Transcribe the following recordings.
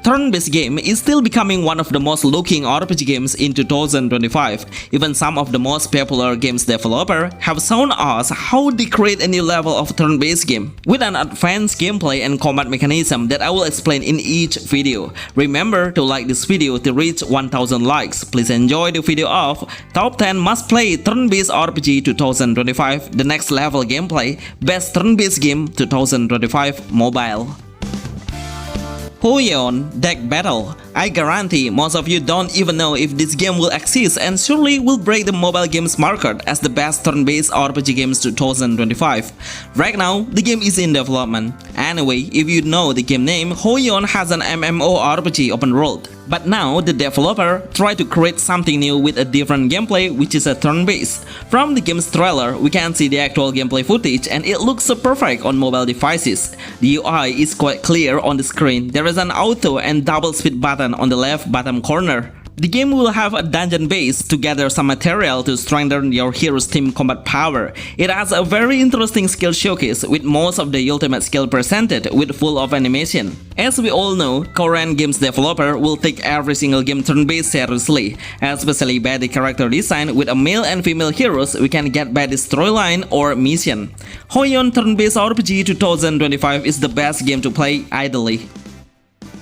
turn-based game is still becoming one of the most looking RPG games in 2025. Even some of the most popular games developers have shown us how they create a new level of turn-based game with an advanced gameplay and combat mechanism that I will explain in each video. Remember to like this video to reach 1000 likes. Please enjoy the video of Top 10 Must-Play Turn-Based RPG 2025, the next level gameplay, Best Turn-Based Game 2025 Mobile. Hoyeon Deck Battle. I guarantee most of you don't even know if this game will exist and surely will break the mobile games market as the best turn-based RPG games 2025. Right now, the game is in development. Anyway, if you know the game name, Hoyeon has an MMORPG open world. But now, the developer tried to create something new with a different gameplay, which is a turn-based. From the game's trailer, we can see the actual gameplay footage and it looks so perfect on mobile devices. The UI is quite clear on the screen. There is an auto and double speed button on the left bottom corner. The game will have a dungeon base to gather some material to strengthen your hero's team combat power. It has a very interesting skill showcase with most of the ultimate skill presented with full of animation. As we all know, Korean games developer will take every single game turn-based seriously, especially by the character design. With a male and female heroes, we can get by the storyline or mission. Hoyeon turn-based RPG 2025 is the best game to play idly.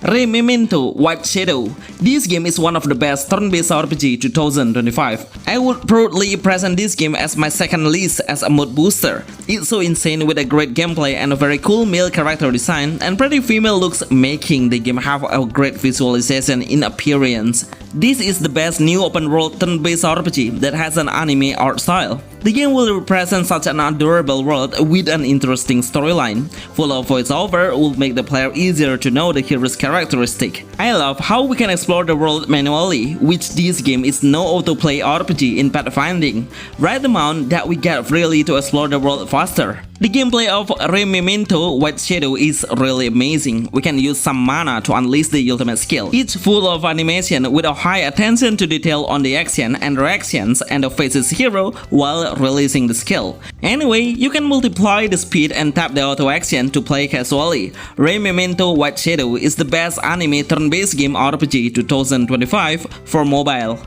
Rememento White Shadow. This game is one of the best turn-based RPG 2025. I would proudly present this game as my second list as a mood booster. It's so insane with a great gameplay and a very cool male character design and pretty female looks, making the game have a great visualization in appearance. This is the best new open world turn-based RPG that has an anime art style. The game will represent such an adorable world with an interesting storyline. Full of voiceover will make the player easier to know the hero's characteristic. I love how we can explore the world manually, which this game is no autoplay RPG in pathfinding. Right amount that we get freely to explore the world faster. The gameplay of Rememento White Shadow is really amazing. We can use some mana to unleash the ultimate skill. It's full of animation with a high attention to detail on the action and reactions and the face's hero while releasing the skill. Anyway, you can multiply the speed and tap the auto action to play casually. Rememento White Shadow is the best anime turn-based game RPG 2025 for mobile.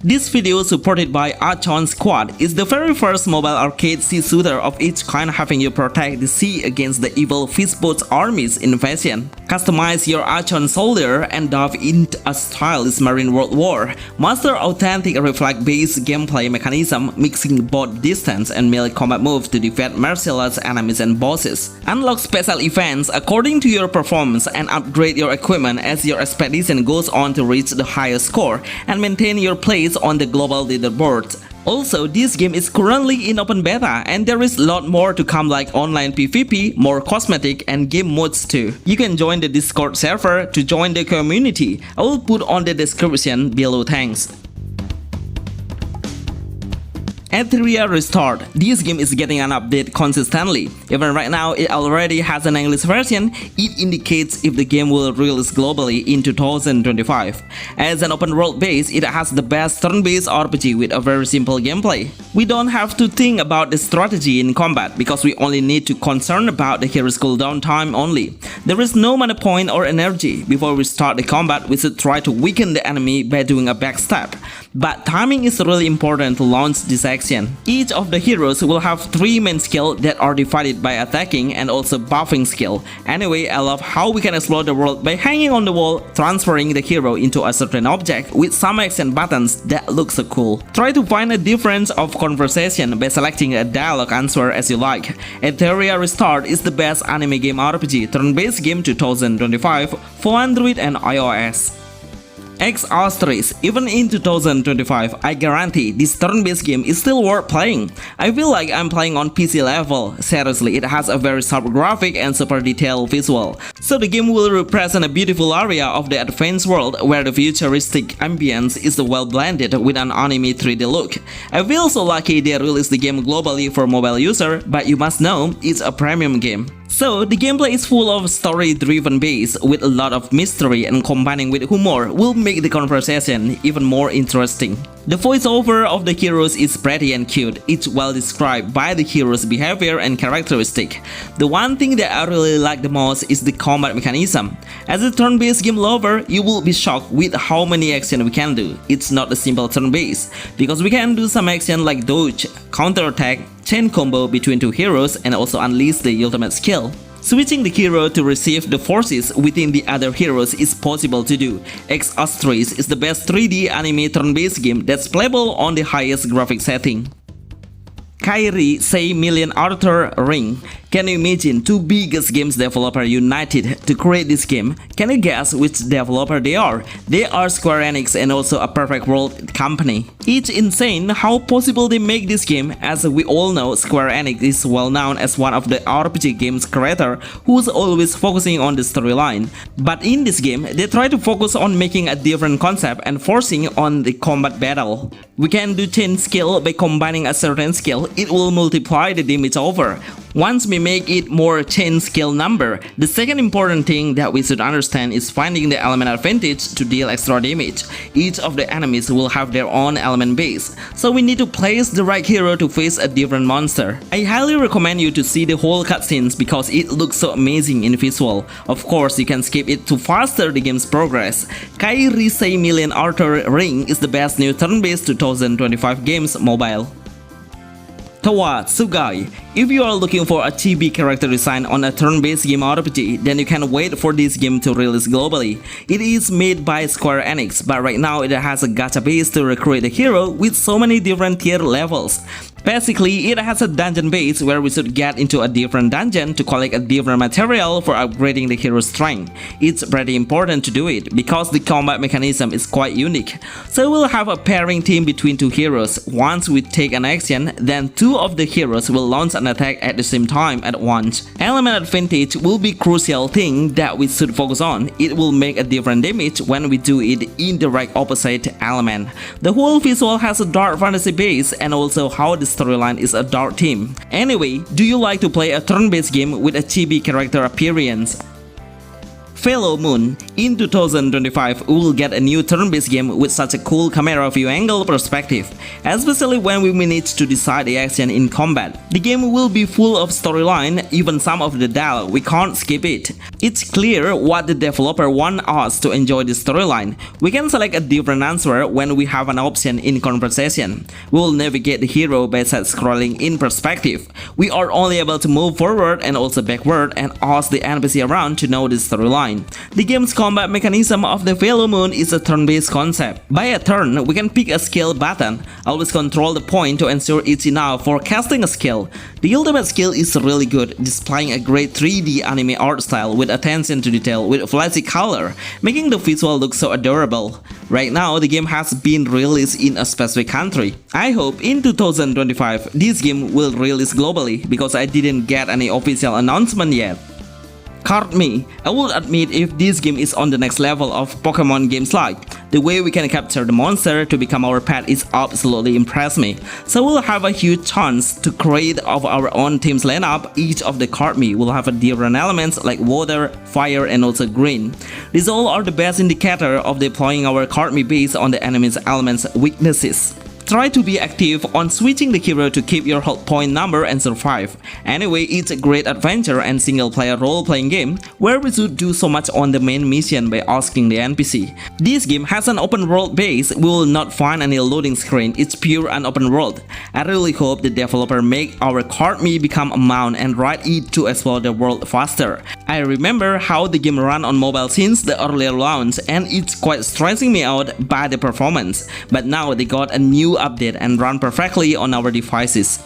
This video, supported by Archon Squad, is the very first mobile arcade sea shooter of its kind, having you protect the sea against the evil fishboat's army's invasion. Customize your Atchon soldier and dive into a stylish marine world war. Master authentic reflect-based gameplay mechanism, mixing both distance and melee combat moves to defeat merciless enemies and bosses. Unlock special events according to your performance and upgrade your equipment as your expedition goes on to reach the highest score and maintain your place on the global leaderboard. Also, this game is currently in open beta and there is a lot more to come, like online PvP, more cosmetic and game modes too. You can join the Discord server to join the community. I will put on the description below. Thanks. Etherea Restart. This game is getting an update consistently. Even right now it already has an English version. It indicates if the game will release globally in 2025. As an open world base, it has the best turn-based RPG with a very simple gameplay. We don't have to think about the strategy in combat because we only need to concern about the hero's cooldown time only. There is no mana point or energy. Before we start the combat, we should try to weaken the enemy by doing a backstab. But timing is really important to launch this action. Each of the heroes will have 3 main skills that are divided by attacking and also buffing skill. Anyway, I love how we can explore the world by hanging on the wall, transferring the hero into a certain object with some action buttons that look so cool. Try to find a difference of conversation by selecting a dialogue answer as you like. Etherea Restart is the best anime game RPG turn-based game 2025 for Android and iOS. XAustri. Even in 2025, I guarantee this turn-based game is still worth playing. I feel like I'm playing on PC level. Seriously, it has a very sharp graphic and super detailed visual. So the game will represent a beautiful area of the advanced world where the futuristic ambience is well blended with an anime 3D look. I feel so lucky they released the game globally for mobile user, but you must know it's a premium game. So, the gameplay is full of story-driven base with a lot of mystery, and combining with humor will make the conversation even more interesting. The voiceover of the heroes is pretty and cute. It's well described by the heroes' behavior and characteristic. The one thing that I really like the most is the combat mechanism. As a turn-based game lover, you will be shocked with how many actions we can do. It's not a simple turn-based, because we can do some action like dodge, counter-attack, chain combo between two heroes, and also unleash the ultimate skill. Switching the hero to receive the forces within the other heroes is possible to do. XAustri is the best 3D anime turn-based game that's playable on the highest graphic setting. Ri Sei Million Arthur Ring. Can you imagine two biggest games developer united to create this game? Can you guess which developer they are? They are Square Enix and also a Perfect World company. It's insane how possible they make this game. As we all know, Square Enix is well known as one of the RPG games creator who's always focusing on the storyline. But in this game, they try to focus on making a different concept and forcing on the combat battle. We can do chain skill by combining a certain skill, it will multiply the damage over. Once we make it more chain skill number, the second important thing that we should understand is finding the element advantage to deal extra damage. Each of the enemies will have their own element base, so we need to place the right hero to face a different monster. I highly recommend you to see the whole cutscenes because it looks so amazing in visual. Of course, you can skip it to faster the game's progress. Ri Sei Million Arthur Ring is the best new turn-based 2025 games mobile. ToSug. If you are looking for a chibi character design on a turn-based game RPG, then you can wait for this game to release globally. It is made by Square Enix, but right now it has a gacha base to recruit a hero with so many different tier levels. Basically, it has a dungeon base where we should get into a different dungeon to collect a different material for upgrading the hero's strength. It's pretty important to do it because the combat mechanism is quite unique. So we'll have a pairing team between two heroes. Once we take an action, then two of the heroes will launch an attack at the same time at once. Element advantage will be crucial thing that we should focus on. It will make a different damage when we do it in the right opposite element. The whole visual has a dark fantasy base and also how the storyline is a dark theme. Anyway, do you like to play a turn-based game with a chibi character appearance? Fellow Moon. In 2025, we will get a new turn-based game with such a cool camera view angle perspective, especially when we manage to decide the action in combat. The game will be full of storyline, even some of the dialogue, we can't skip it. It's clear what the developer wants us to enjoy the storyline. We can select a different answer when we have an option in conversation. We will navigate the hero by side-scrolling in perspective. We are only able to move forward and also backward and ask the NPC around to know the storyline. The game's combat mechanism of the Fellow Moon is a turn-based concept. By a turn, we can pick a skill button. Always control the point to ensure it's enough for casting a skill. The ultimate skill is really good, displaying a great 3D anime art style with attention to detail with flashy color, making the visual look so adorable. Right now, the game has been released in a specific country. I hope in 2025 this game will release globally because I didn't get any official announcement yet. Card me. I will admit if this game is on the next level of Pokemon games like. The way we can capture the monster to become our pet is absolutely impressed me. So we'll have a huge chance to create of our own team's lineup. Each of the card me will have a different elements like water, fire and also green. These all are the best indicator of deploying our card me based on the enemy's elements weaknesses. Try to be active on switching the hero to keep your health point number and survive. Anyway, it's a great adventure and single player role-playing game where we should do so much on the main mission by asking the NPC. This game has an open world base. We will not find any loading screen, it's pure and open world. I really hope the developer make our card me become a mount and ride it to explore the world faster. I remember how the game ran on mobile since the earlier launch and it's quite stressing me out by the performance. But now they got a new update and run perfectly on our devices.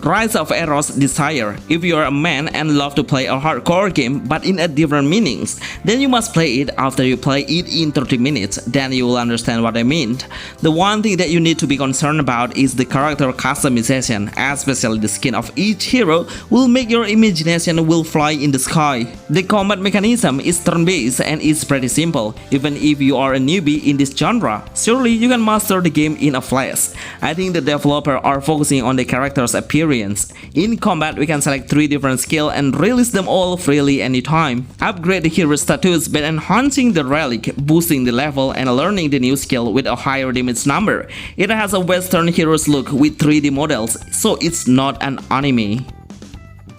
Rise of Eros Desire. If you are a man and love to play a hardcore game but in a different meanings, then you must play it after you play it in 30 minutes, then you will understand what I mean. The one thing that you need to be concerned about is the character customization, especially the skin of each hero will make your imagination will fly in the sky. The combat mechanism is turn-based and is pretty simple. Even if you are a newbie in this genre, surely you can master the game in a flash. I think the developer are focusing on the character's appearance experience. In combat, we can select 3 different skills and release them all freely anytime. Upgrade the hero status by enhancing the relic, boosting the level, and learning the new skill with a higher damage number. It has a Western hero's look with 3D models, so it's not an anime.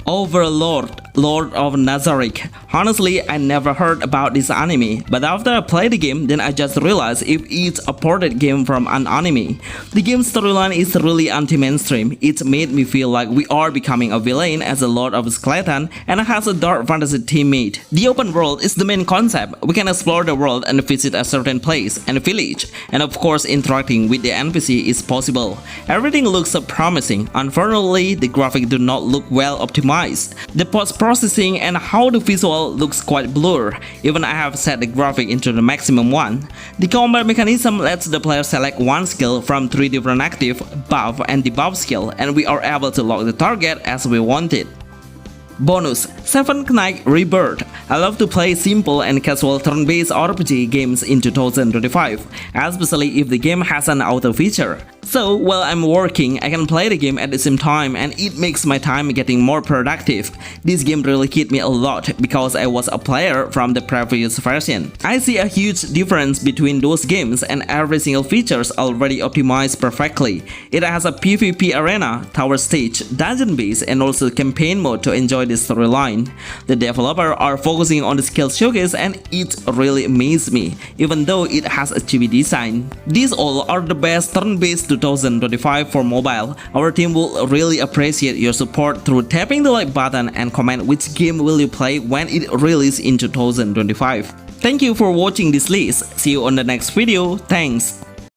Overlord, Lord of Nazarik. Honestly, I never heard about this anime, but after I played the game, then I just realized if it's a ported game from an anime. The game's storyline is really anti-mainstream. It made me feel like we are becoming a villain as a Lord of Skeleton and has a dark fantasy teammate. The open world is the main concept. We can explore the world and visit a certain place and village, and of course interacting with the NPC is possible. Everything looks so promising. Unfortunately, the graphics do not look well optimized. The post-processing and how the visual looks quite blurred, even I have set the graphic into the maximum one. The combat mechanism lets the player select one skill from 3 different active, buff and debuff skill, and we are able to lock the target as we want it. Bonus 7 Knik Rebirth. I love to play simple and casual turn-based RPG games in 2025, especially if the game has an auto feature. So while I'm working, I can play the game at the same time and it makes my time getting more productive. This game really hit me a lot because I was a player from the previous version. I see a huge difference between those games and every single feature is already optimized perfectly. It has a PvP arena, tower stage, dungeon base, and also campaign mode to enjoy the storyline. The developers are focusing on the skill showcase and it really amazed me, even though it has a chibi design. These all are the best turn-based 2025 for mobile. Our team will really appreciate your support through tapping the like button and comment which game will you play when it releases in 2025. Thank you for watching this list. See you on the next video. Thanks.